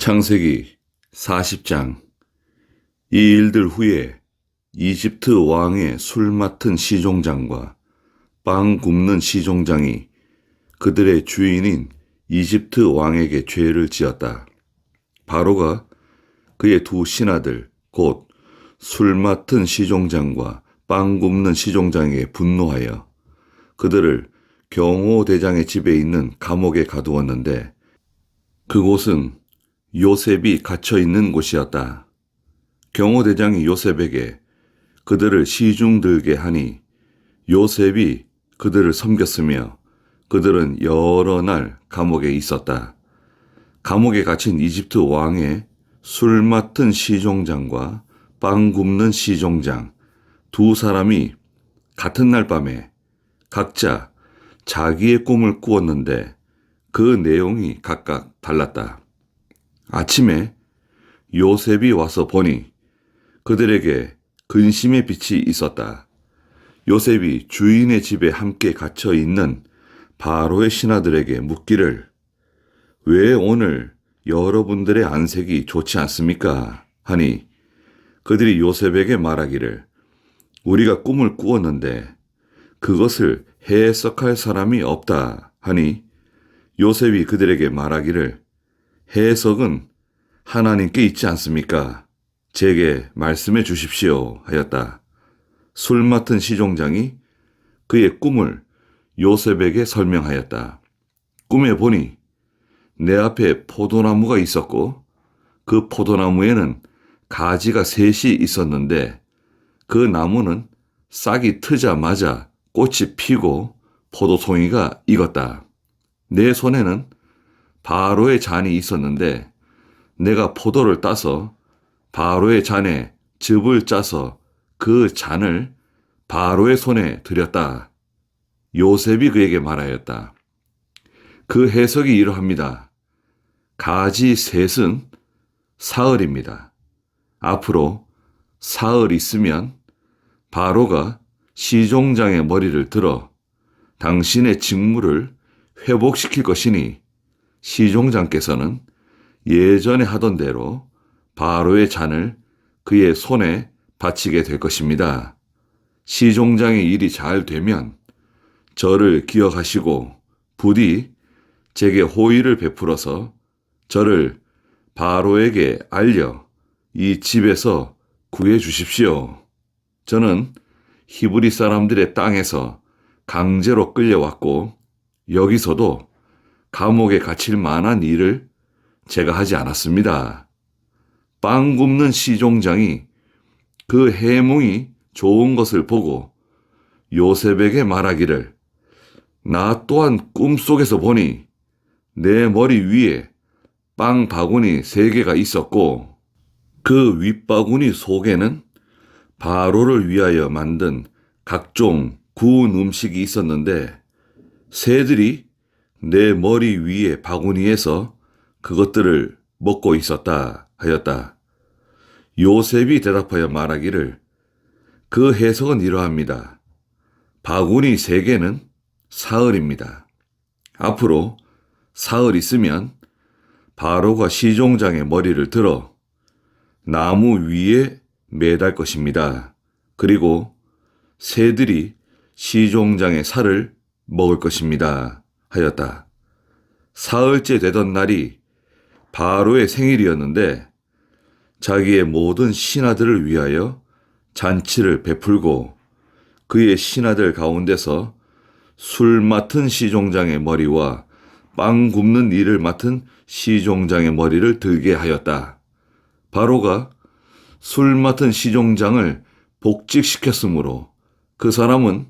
창세기 40장. 이 일들 후에 이집트 왕의 술 맡은 시종장과 빵 굽는 시종장이 그들의 주인인 이집트 왕에게 죄를 지었다. 바로가 그의 두 신하들 곧 술 맡은 시종장과 빵 굽는 시종장에게 분노하여 그들을 경호대장의 집에 있는 감옥에 가두었는데 그곳은 요셉이 갇혀 있는 곳이었다. 경호대장이 요셉에게 그들을 시중 들게 하니 요셉이 그들을 섬겼으며 그들은 여러 날 감옥에 있었다. 감옥에 갇힌 이집트 왕의 술 맡은 시종장과 빵 굽는 시종장 두 사람이 같은 날 밤에 각자 자기의 꿈을 꾸었는데 그 내용이 각각 달랐다. 아침에 요셉이 와서 보니 그들에게 근심의 빛이 있었다. 요셉이 주인의 집에 함께 갇혀 있는 바로의 신하들에게 묻기를 왜 오늘 여러분들의 안색이 좋지 않습니까? 하니 그들이 요셉에게 말하기를 우리가 꿈을 꾸었는데 그것을 해석할 사람이 없다 하니 요셉이 그들에게 말하기를 해석은 하나님께 있지 않습니까? 제게 말씀해 주십시오 하였다. 술 맡은 시종장이 그의 꿈을 요셉에게 설명하였다. 꿈에 보니 내 앞에 포도나무가 있었고 그 포도나무에는 가지가 셋이 있었는데 그 나무는 싹이 트자마자 꽃이 피고 포도송이가 익었다. 내 손에는 바로의 잔이 있었는데 내가 포도를 따서 바로의 잔에 즙을 짜서 그 잔을 바로의 손에 드렸다. 요셉이 그에게 말하였다. 그 해석이 이러합니다. 가지 셋은 사흘입니다. 앞으로 사흘 있으면 바로가 시종장의 머리를 들어 당신의 직무를 회복시킬 것이니 시종장께서는 예전에 하던 대로 바로의 잔을 그의 손에 바치게 될 것입니다. 시종장의 일이 잘 되면 저를 기억하시고 부디 제게 호의를 베풀어서 저를 바로에게 알려 이 집에서 구해 주십시오. 저는 히브리 사람들의 땅에서 강제로 끌려왔고 여기서도 감옥에 갇힐 만한 일을 제가 하지 않았습니다. 빵 굽는 시종장이 그 해몽이 좋은 것을 보고 요셉에게 말하기를 나 또한 꿈속에서 보니 내 머리 위에 빵 바구니 3개가 있었고 그 윗바구니 속에는 바로를 위하여 만든 각종 구운 음식이 있었는데 새들이 내 머리 위에 바구니에서 그것들을 먹고 있었다 하였다. 요셉이 대답하여 말하기를 그 해석은 이러합니다. 바구니 3개는 사흘입니다. 앞으로 사흘 있으면 바로가 시종장의 머리를 들어 나무 위에 매달 것입니다. 그리고 새들이 시종장의 살을 먹을 것입니다. 하였다. 사흘째 되던 날이 바로의 생일이었는데 자기의 모든 신하들을 위하여 잔치를 베풀고 그의 신하들 가운데서 술 맡은 시종장의 머리와 빵 굽는 일을 맡은 시종장의 머리를 들게 하였다. 바로가 술 맡은 시종장을 복직시켰으므로 그 사람은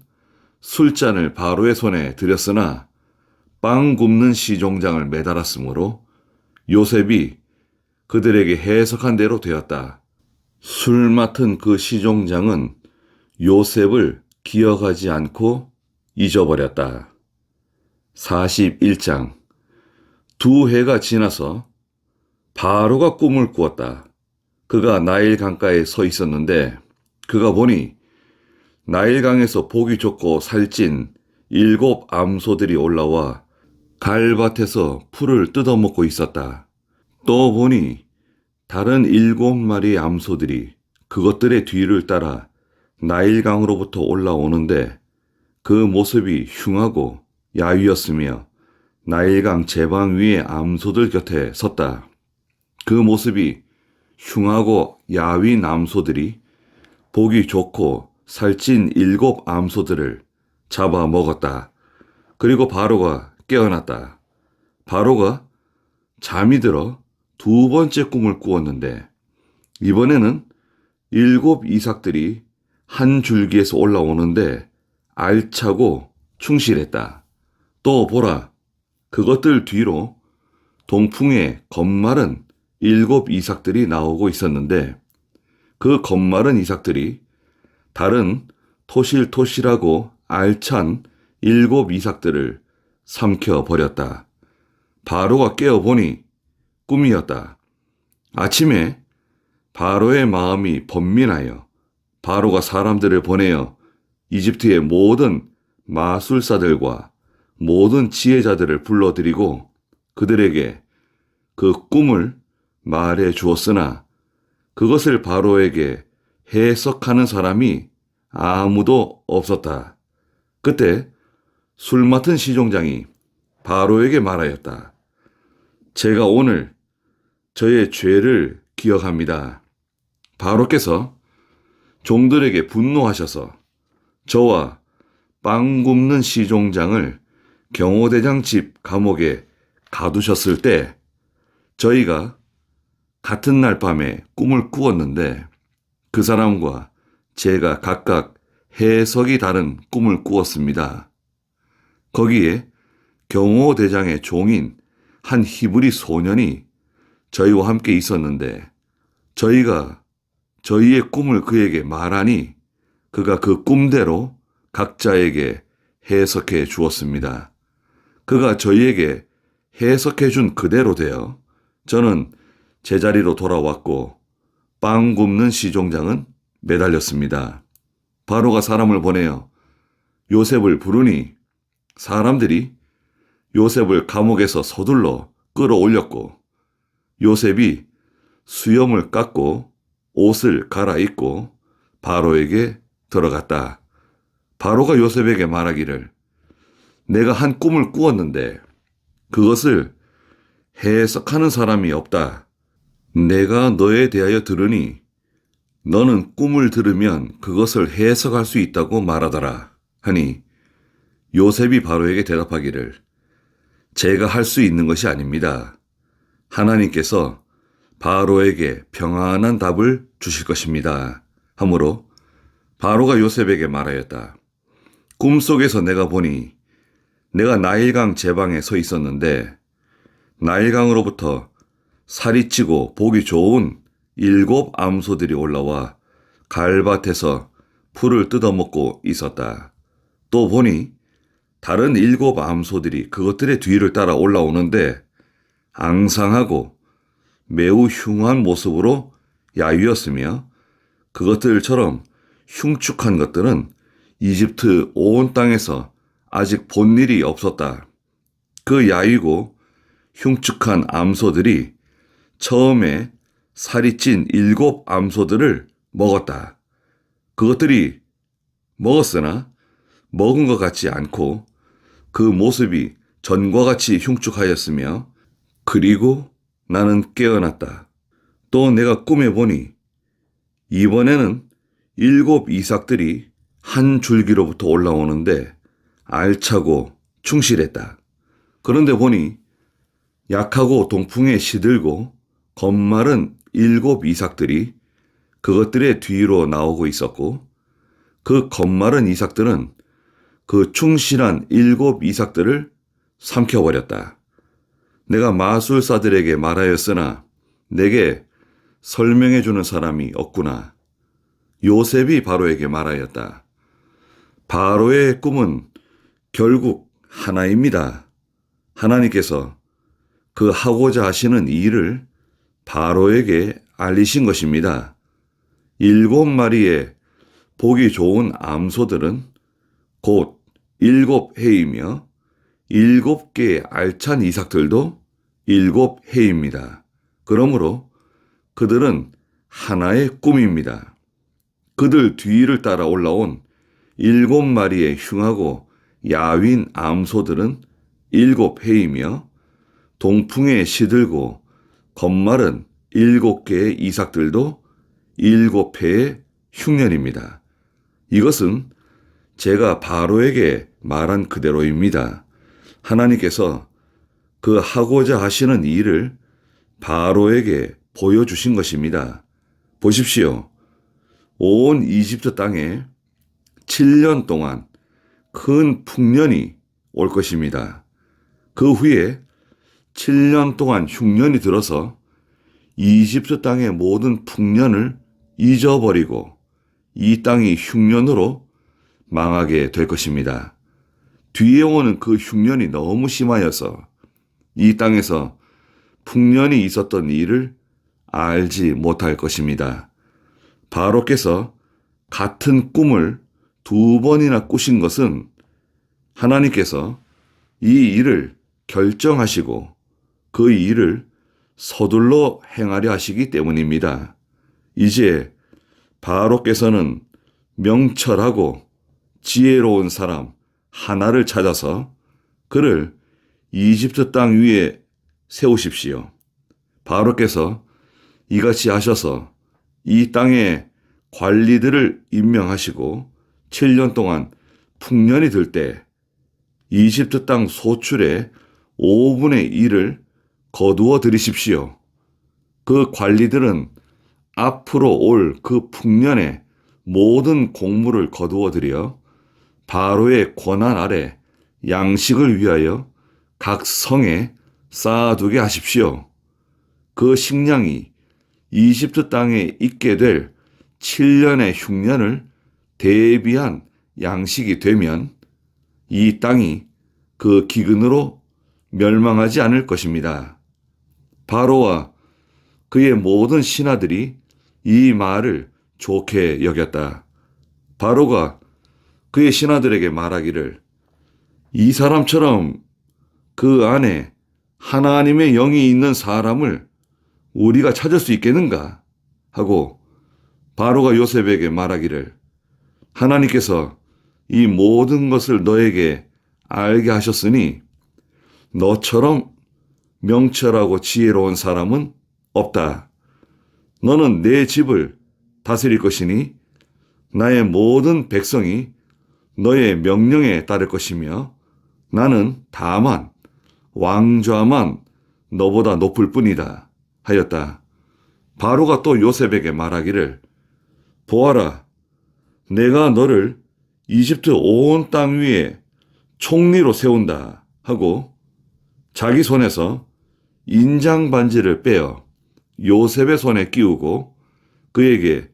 술잔을 바로의 손에 들였으나 빵 굽는 시종장을 매달았으므로 요셉이 그들에게 해석한 대로 되었다. 술 맡은 그 시종장은 요셉을 기억하지 않고 잊어버렸다. 41장. 2해가 지나서 바로가 꿈을 꾸었다. 그가 나일 강가에 서 있었는데 그가 보니 나일강에서 보기 좋고 살찐 7 암소들이 올라와 갈밭에서 풀을 뜯어먹고 있었다. 또 보니 다른 7마리의 암소들이 그것들의 뒤를 따라 나일강으로부터 올라오는데 그 모습이 흉하고 야위었으며 나일강 제방 위의 암소들 곁에 섰다. 그 모습이 흉하고 야윈 암소들이 보기 좋고 살찐 7 암소들을 잡아 먹었다. 그리고 바로가 깨어났다. 바로가 잠이 들어 2번째 꿈을 꾸었는데 이번에는 7 이삭들이 한 줄기에서 올라오는데 알차고 충실했다. 또 보라, 그것들 뒤로 동풍에 겁마른 7 이삭들이 나오고 있었는데 그 겁마른 이삭들이 다른 토실토실하고 알찬 7 이삭들을 삼켜버렸다. 바로가 깨어보니 꿈이었다. 아침에 바로의 마음이 번민하여 바로가 사람들을 보내어 이집트의 모든 마술사들과 모든 지혜자들을 불러들이고 그들에게 그 꿈을 말해 주었으나 그것을 바로에게 해석하는 사람이 아무도 없었다. 그때 술 맡은 시종장이 바로에게 말하였다. 제가 오늘 저의 죄를 기억합니다. 바로께서 종들에게 분노하셔서 저와 빵 굽는 시종장을 경호대장 집 감옥에 가두셨을 때 저희가 같은 날 밤에 꿈을 꾸었는데 그 사람과 제가 각각 해석이 다른 꿈을 꾸었습니다. 거기에 경호대장의 종인 한 히브리 소년이 저희와 함께 있었는데 저희가 저희의 꿈을 그에게 말하니 그가 그 꿈대로 각자에게 해석해 주었습니다. 그가 저희에게 해석해 준 그대로 되어 저는 제자리로 돌아왔고 빵 굽는 시종장은 매달렸습니다. 바로가 사람을 보내어 요셉을 부르니 사람들이 요셉을 감옥에서 서둘러 끌어올렸고 요셉이 수염을 깎고 옷을 갈아입고 바로에게 들어갔다. 바로가 요셉에게 말하기를 내가 한 꿈을 꾸었는데 그것을 해석하는 사람이 없다. 내가 너에 대하여 들으니 너는 꿈을 들으면 그것을 해석할 수 있다고 말하더라 하니 요셉이 바로에게 대답하기를 제가 할 수 있는 것이 아닙니다. 하나님께서 바로에게 평안한 답을 주실 것입니다. 하므로 바로가 요셉에게 말하였다. 꿈속에서 내가 보니 내가 나일강 제방에 서 있었는데 나일강으로부터 살이 찌고 보기 좋은 7 암소들이 올라와 갈밭에서 풀을 뜯어먹고 있었다. 또 보니 다른 7 암소들이 그것들의 뒤를 따라 올라오는데 앙상하고 매우 흉한 모습으로 야위었으며 그것들처럼 흉측한 것들은 이집트 온 땅에서 아직 본 일이 없었다. 그 야위고 흉측한 암소들이 처음에 살이 찐 7 암소들을 먹었다. 그것들이 먹었으나 먹은 것 같지 않고 그 모습이 전과 같이 흉측하였으며 그리고 나는 깨어났다. 또 내가 꿈에 보니 이번에는 7 이삭들이 한 줄기로부터 올라오는데 알차고 충실했다. 그런데 보니 약하고 동풍에 시들고 겁마른 7 이삭들이 그것들의 뒤로 나오고 있었고 그 겁마른 이삭들은 그 충실한 7 이삭들을 삼켜버렸다. 내가 마술사들에게 말하였으나 내게 설명해주는 사람이 없구나. 요셉이 바로에게 말하였다. 바로의 꿈은 결국 하나입니다. 하나님께서 그 하고자 하시는 일을 바로에게 알리신 것입니다. 7마리의 보기 좋은 암소들은 곧 7해이며 7개의 알찬 이삭들도 7해입니다. 그러므로 그들은 하나의 꿈입니다. 그들 뒤를 따라 올라온 7마리의 흉하고 야윈 암소들은 7회이며 동풍에 시들고 겁마른 7개의 이삭들도 7회의 흉년입니다. 이것은 제가 바로에게 말한 그대로입니다. 하나님께서 그 하고자 하시는 일을 바로에게 보여주신 것입니다. 보십시오. 온 이집트 땅에 7년 동안 큰 풍년이 올 것입니다. 그 후에 7년 동안 흉년이 들어서 이집트 땅의 모든 풍년을 잊어버리고 이 땅이 흉년으로 망하게 될 것입니다. 뒤에 오는 그 흉년이 너무 심하여서 이 땅에서 풍년이 있었던 일을 알지 못할 것입니다. 바로께서 같은 꿈을 2번이나 꾸신 것은 하나님께서 이 일을 결정하시고 그 일을 서둘러 행하려 하시기 때문입니다. 이제 바로께서는 명철하고 지혜로운 사람 하나를 찾아서 그를 이집트 땅 위에 세우십시오. 바로께서 이같이 하셔서 이 땅의 관리들을 임명하시고 7년 동안 풍년이 들 때 이집트 땅 소출의 5분의 1을 거두어 들이십시오. 그 관리들은 앞으로 올 그 풍년의 모든 곡물을 거두어 들여 바로의 권한 아래 양식을 위하여 각 성에 쌓아두게 하십시오. 그 식량이 이집트 땅에 있게 될 7년의 흉년을 대비한 양식이 되면 이 땅이 그 기근으로 멸망하지 않을 것입니다. 바로와 그의 모든 신하들이 이 말을 좋게 여겼다. 바로가 그의 신하들에게 말하기를 이 사람처럼 그 안에 하나님의 영이 있는 사람을 우리가 찾을 수 있겠는가? 하고 바로가 요셉에게 말하기를 하나님께서 이 모든 것을 너에게 알게 하셨으니 너처럼 명철하고 지혜로운 사람은 없다. 너는 내 집을 다스릴 것이니 나의 모든 백성이 너의 명령에 따를 것이며 나는 다만 왕좌만 너보다 높을 뿐이다 하였다. 바로가 또 요셉에게 말하기를 보아라, 내가 너를 이집트 온 땅 위에 총리로 세운다 하고 자기 손에서 인장 반지를 빼어 요셉의 손에 끼우고 그에게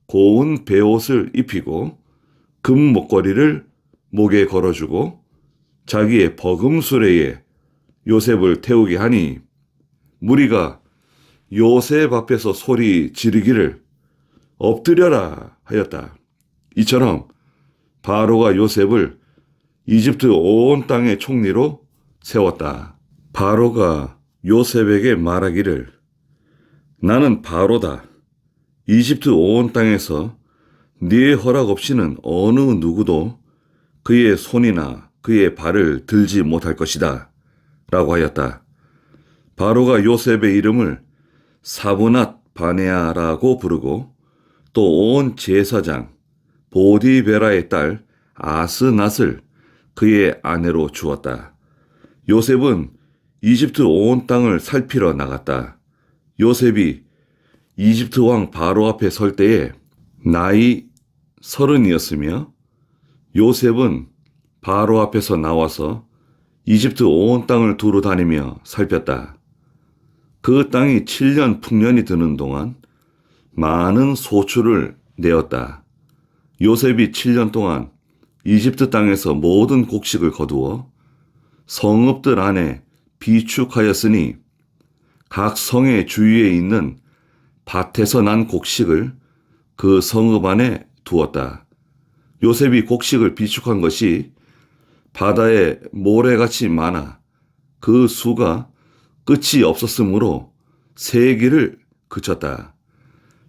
고운 베옷을 입히고 금 목걸이를 목에 걸어주고 자기의 버금 수레에 요셉을 태우게 하니 무리가 요셉 앞에서 소리 지르기를 엎드려라 하였다. 이처럼 바로가 요셉을 이집트 온 땅의 총리로 세웠다. 바로가 요셉에게 말하기를 나는 바로다. 이집트 온 땅에서 네 허락 없이는 어느 누구도 그의 손이나 그의 발을 들지 못할 것이다 라고 하였다. 바로가 요셉의 이름을 사브낫 바네아라고 부르고 또 온 제사장 보디베라의 딸 아스낫을 그의 아내로 주었다. 요셉은 이집트 온 땅을 살피러 나갔다. 요셉이 이집트 왕 바로 앞에 설 때에 나이 30이었으며 요셉은 바로 앞에서 나와서 이집트 온 땅을 두루 다니며 살폈다. 그 땅이 7년 풍년이 드는 동안 많은 소출을 내었다. 요셉이 7년 동안 이집트 땅에서 모든 곡식을 거두어 성읍들 안에 비축하였으니 각 성의 주위에 있는 밭에서 난 곡식을 그 성읍 안에 두었다. 요셉이 곡식을 비축한 것이 바다에 모래같이 많아 그 수가 끝이 없었으므로 세기를 그쳤다.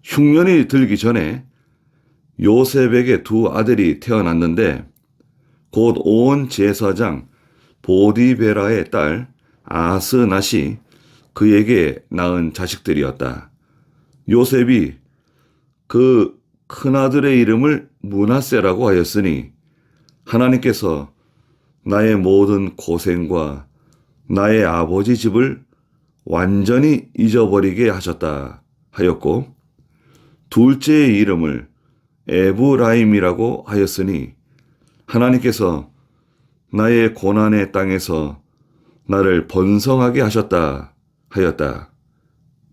흉년이 들기 전에 요셉에게 두 아들이 태어났는데 곧 온 제사장 보디베라의 딸 아스낫이 그에게 낳은 자식들이었다. 요셉이 그 큰아들의 이름을 므낫세라고 하였으니 하나님께서 나의 모든 고생과 나의 아버지 집을 완전히 잊어버리게 하셨다 하였고, 둘째의 이름을 에브라임이라고 하였으니 하나님께서 나의 고난의 땅에서 나를 번성하게 하셨다 하였다.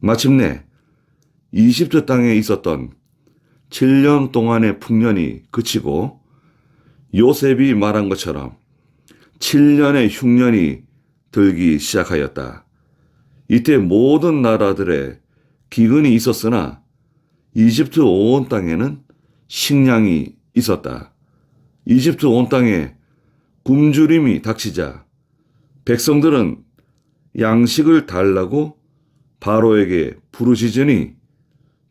마침내 이집트 땅에 있었던 7년 동안의 풍년이 그치고 요셉이 말한 것처럼 7년의 흉년이 들기 시작하였다. 이때 모든 나라들의 기근이 있었으나 이집트 온 땅에는 식량이 있었다. 이집트 온 땅에 굶주림이 닥치자 백성들은 양식을 달라고 바로에게 부르짖으니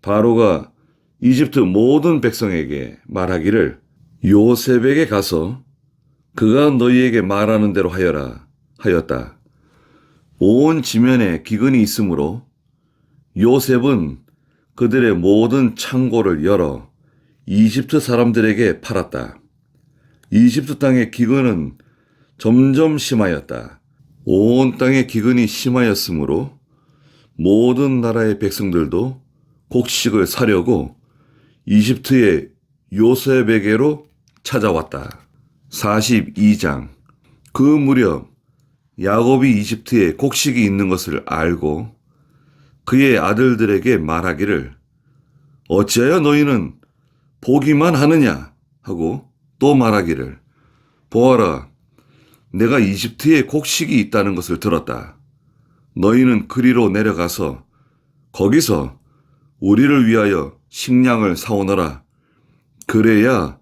바로가 이집트 모든 백성에게 말하기를 요셉에게 가서 그가 너희에게 말하는 대로 하여라 하였다. 온 지면에 기근이 있으므로 요셉은 그들의 모든 창고를 열어 이집트 사람들에게 팔았다. 이집트 땅의 기근은 점점 심하였다. 온 땅의 기근이 심하였으므로 모든 나라의 백성들도 곡식을 사려고 이집트의 요셉에게로 찾아왔다. 42장. 그 무렵 야곱이 이집트에 곡식이 있는 것을 알고 그의 아들들에게 말하기를 어찌하여 너희는 보기만 하느냐 하고 또 말하기를 보아라, 내가 이집트에 곡식이 있다는 것을 들었다. 너희는 그리로 내려가서 거기서 우리를 위하여 식량을 사오너라. 그래야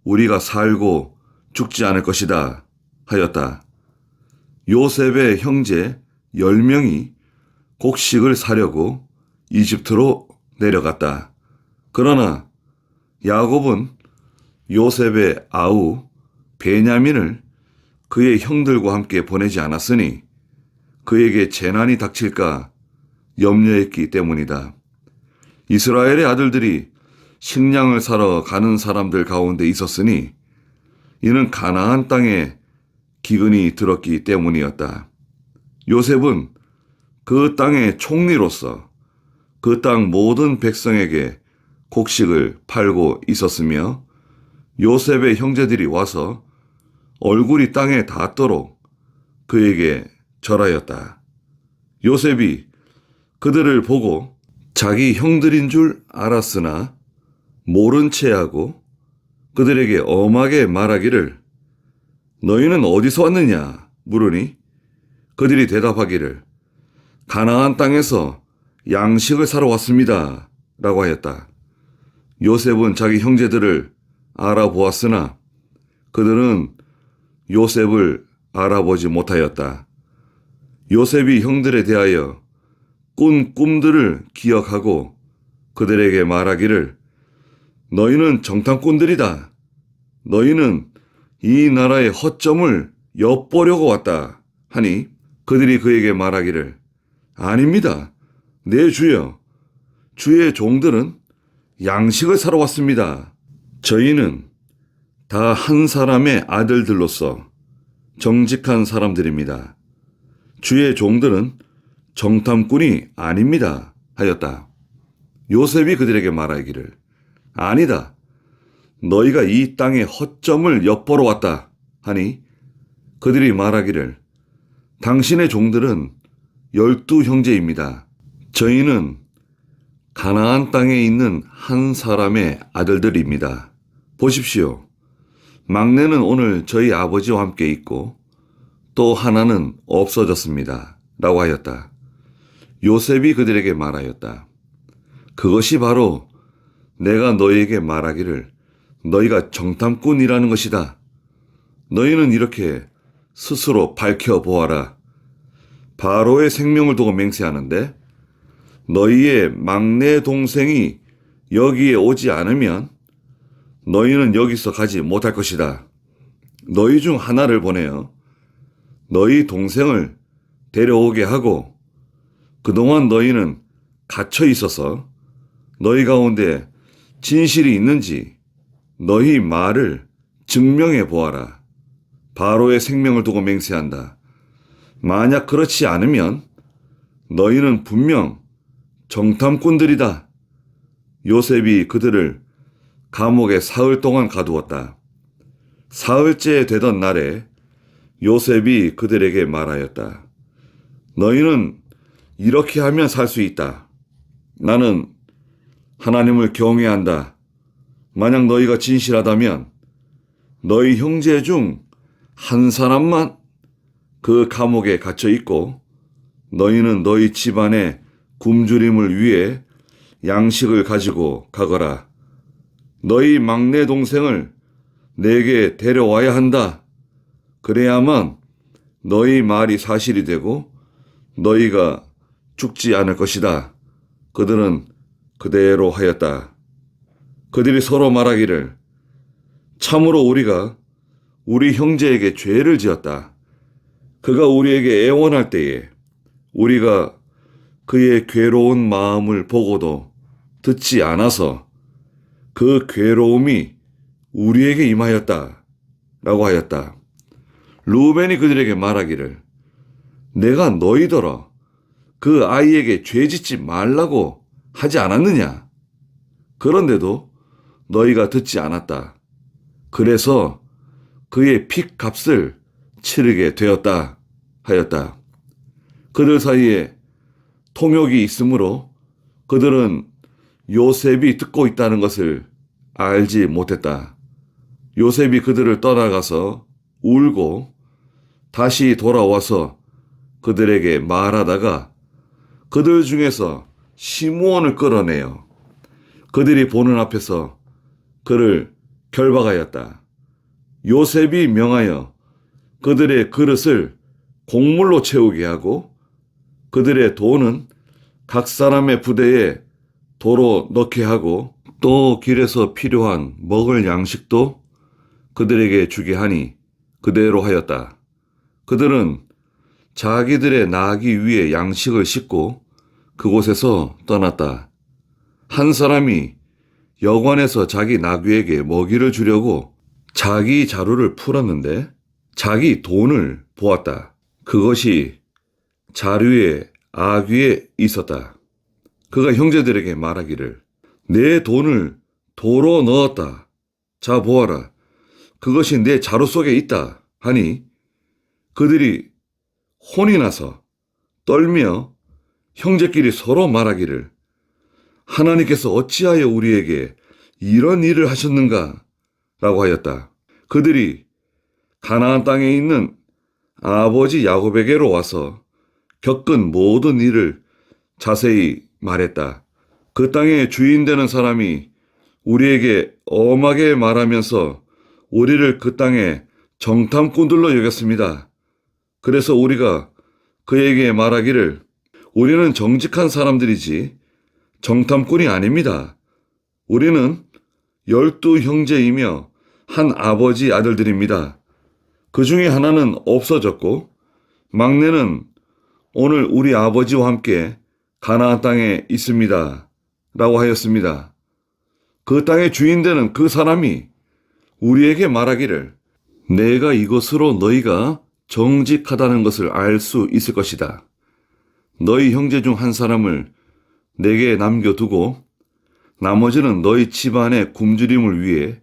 우리가 살고 죽지 않을 것이다 하였다. 요셉의 형제 10명이 곡식을 사려고 이집트로 내려갔다. 그러나 야곱은 요셉의 아우 베냐민을 그의 형들과 함께 보내지 않았으니 그에게 재난이 닥칠까 염려했기 때문이다. 이스라엘의 아들들이 식량을 사러 가는 사람들 가운데 있었으니 이는 가나안 땅에 기근이 들었기 때문이었다. 요셉은 그 땅의 총리로서 그 땅 모든 백성에게 곡식을 팔고 있었으며 요셉의 형제들이 와서 얼굴이 땅에 닿도록 그에게 절하였다. 요셉이 그들을 보고 자기 형들인 줄 알았으나 모른 체하고 그들에게 엄하게 말하기를 너희는 어디서 왔느냐 물으니 그들이 대답하기를 가나안 땅에서 양식을 사러 왔습니다 라고 하였다. 요셉은 자기 형제들을 알아보았으나 그들은 요셉을 알아보지 못하였다. 요셉이 형들에 대하여 꾼 꿈들을 기억하고 그들에게 말하기를 너희는 정탐꾼들이다. 너희는 이 나라의 허점을 엿보려고 왔다 하니 그들이 그에게 말하기를 아닙니다. 내 주여, 주의 종들은 양식을 사러 왔습니다. 저희는 다 한 사람의 아들들로서 정직한 사람들입니다. 주의 종들은 정탐꾼이 아닙니다 하였다. 요셉이 그들에게 말하기를 아니다. 너희가 이 땅의 허점을 엿보러 왔다 하니 그들이 말하기를 당신의 종들은 12형제입니다. 저희는 가나안 땅에 있는 한 사람의 아들들입니다. 보십시오. 막내는 오늘 저희 아버지와 함께 있고 또 하나는 없어졌습니다. 라고 하였다. 요셉이 그들에게 말하였다. 그것이 바로 내가 너희에게 말하기를 너희가 정탐꾼이라는 것이다. 너희는 이렇게 스스로 밝혀보아라. 바로의 생명을 두고 맹세하는데 너희의 막내 동생이 여기에 오지 않으면 너희는 여기서 가지 못할 것이다. 너희 중 하나를 보내어 너희 동생을 데려오게 하고 그동안 너희는 갇혀 있어서 너희 가운데 진실이 있는지 너희 말을 증명해 보아라. 바로의 생명을 두고 맹세한다. 만약 그렇지 않으면 너희는 분명 정탐꾼들이다. 요셉이 그들을 감옥에 사흘 동안 가두었다. 사흘째 되던 날에 요셉이 그들에게 말하였다. 너희는 이렇게 하면 살 수 있다. 나는 하나님을 경외한다. 만약 너희가 진실하다면 너희 형제 중 한 사람만 그 감옥에 갇혀 있고 너희는 너희 집안의 굶주림을 위해 양식을 가지고 가거라. 너희 막내 동생을 내게 데려와야 한다. 그래야만 너희 말이 사실이 되고 너희가 죽지 않을 것이다. 그들은 그대로 하였다. 그들이 서로 말하기를 참으로 우리가 우리 형제에게 죄를 지었다. 그가 우리에게 애원할 때에 우리가 그의 괴로운 마음을 보고도 듣지 않아서 그 괴로움이 우리에게 임하였다. 라고 하였다. 루벤이 그들에게 말하기를 내가 너희더러 그 아이에게 죄 짓지 말라고 하지 않았느냐? 그런데도 너희가 듣지 않았다. 그래서 그의 핏 값을 치르게 되었다 하였다. 그들 사이에 통역이 있으므로 그들은 요셉이 듣고 있다는 것을 알지 못했다. 요셉이 그들을 떠나가서 울고 다시 돌아와서 그들에게 말하다가 그들 중에서 시므온을 끌어내어 그들이 보는 앞에서 그를 결박하였다. 요셉이 명하여 그들의 그릇을 곡물로 채우게 하고 그들의 돈은 각 사람의 부대에 도로 넣게 하고 또 길에서 필요한 먹을 양식도 그들에게 주게 하니 그대로 하였다. 그들은 자기들의 나귀 위에 양식을 싣고 그곳에서 떠났다. 한 사람이 여관에서 자기 나귀에게 먹이를 주려고 자기 자루를 풀었는데 자기 돈을 보았다. 그것이 자루의 아귀에 있었다. 그가 형제들에게 말하기를 내 돈을 도로 넣었다. 자 보아라. 그것이 내 자루 속에 있다. 하니 그들이 혼이 나서 떨며 형제끼리 서로 말하기를 하나님께서 어찌하여 우리에게 이런 일을 하셨는가? 라고 하였다. 그들이 가나안 땅에 있는 아버지 야곱에게로 와서 겪은 모든 일을 자세히 말했다. 그 땅의 주인 되는 사람이 우리에게 엄하게 말하면서 우리를 그 땅에 정탐꾼들로 여겼습니다. 그래서 우리가 그에게 말하기를 우리는 정직한 사람들이지 정탐꾼이 아닙니다. 우리는 12 형제이며 한 아버지 아들들입니다. 그 중에 하나는 없어졌고 막내는 오늘 우리 아버지와 함께 가나안 땅에 있습니다. 라고 하였습니다. 그 땅의 주인 되는 그 사람이 우리에게 말하기를 내가 이것으로 너희가 정직하다는 것을 알 수 있을 것이다. 너희 형제 중 한 사람을 내게 남겨두고 나머지는 너희 집안의 굶주림을 위해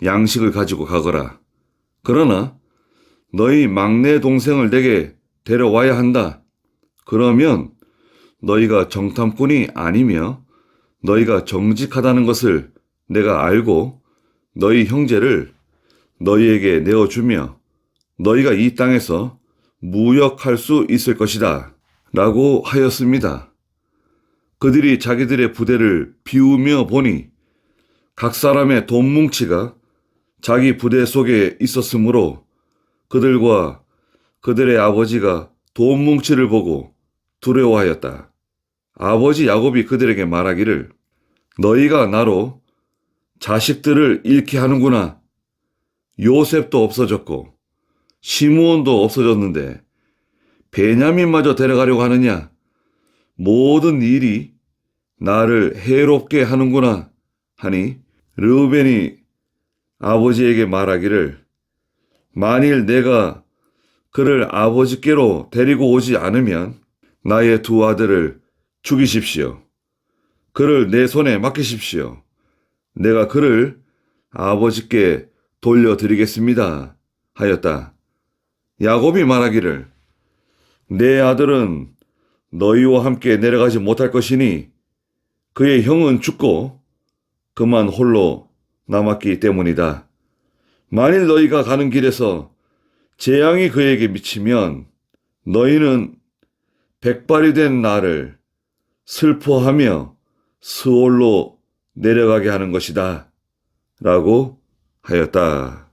양식을 가지고 가거라. 그러나 너희 막내 동생을 내게 데려와야 한다. 그러면 너희가 정탐꾼이 아니며 너희가 정직하다는 것을 내가 알고 너희 형제를 너희에게 내어주며 너희가 이 땅에서 무역할 수 있을 것이다. 라고 하였습니다. 그들이 자기들의 부대를 비우며 보니 각 사람의 돈 뭉치가 자기 부대 속에 있었으므로 그들과 그들의 아버지가 돈 뭉치를 보고 두려워하였다. 아버지 야곱이 그들에게 말하기를 너희가 나로 자식들을 잃게 하는구나. 요셉도 없어졌고 시므온도 없어졌는데 베냐민마저 데려가려고 하느냐. 모든 일이 나를 해롭게 하는구나 하니 르우벤이 아버지에게 말하기를 만일 내가 그를 아버지께로 데리고 오지 않으면 나의 두 아들을 죽이십시오. 그를 내 손에 맡기십시오. 내가 그를 아버지께 돌려드리겠습니다. 하였다. 야곱이 말하기를 내 아들은 너희와 함께 내려가지 못할 것이니 그의 형은 죽고 그만 홀로 남았기 때문이다. 만일 너희가 가는 길에서 재앙이 그에게 미치면 너희는 백발이 된 나를 슬퍼하며 스올로 내려가게 하는 것이다. 라고 하였다.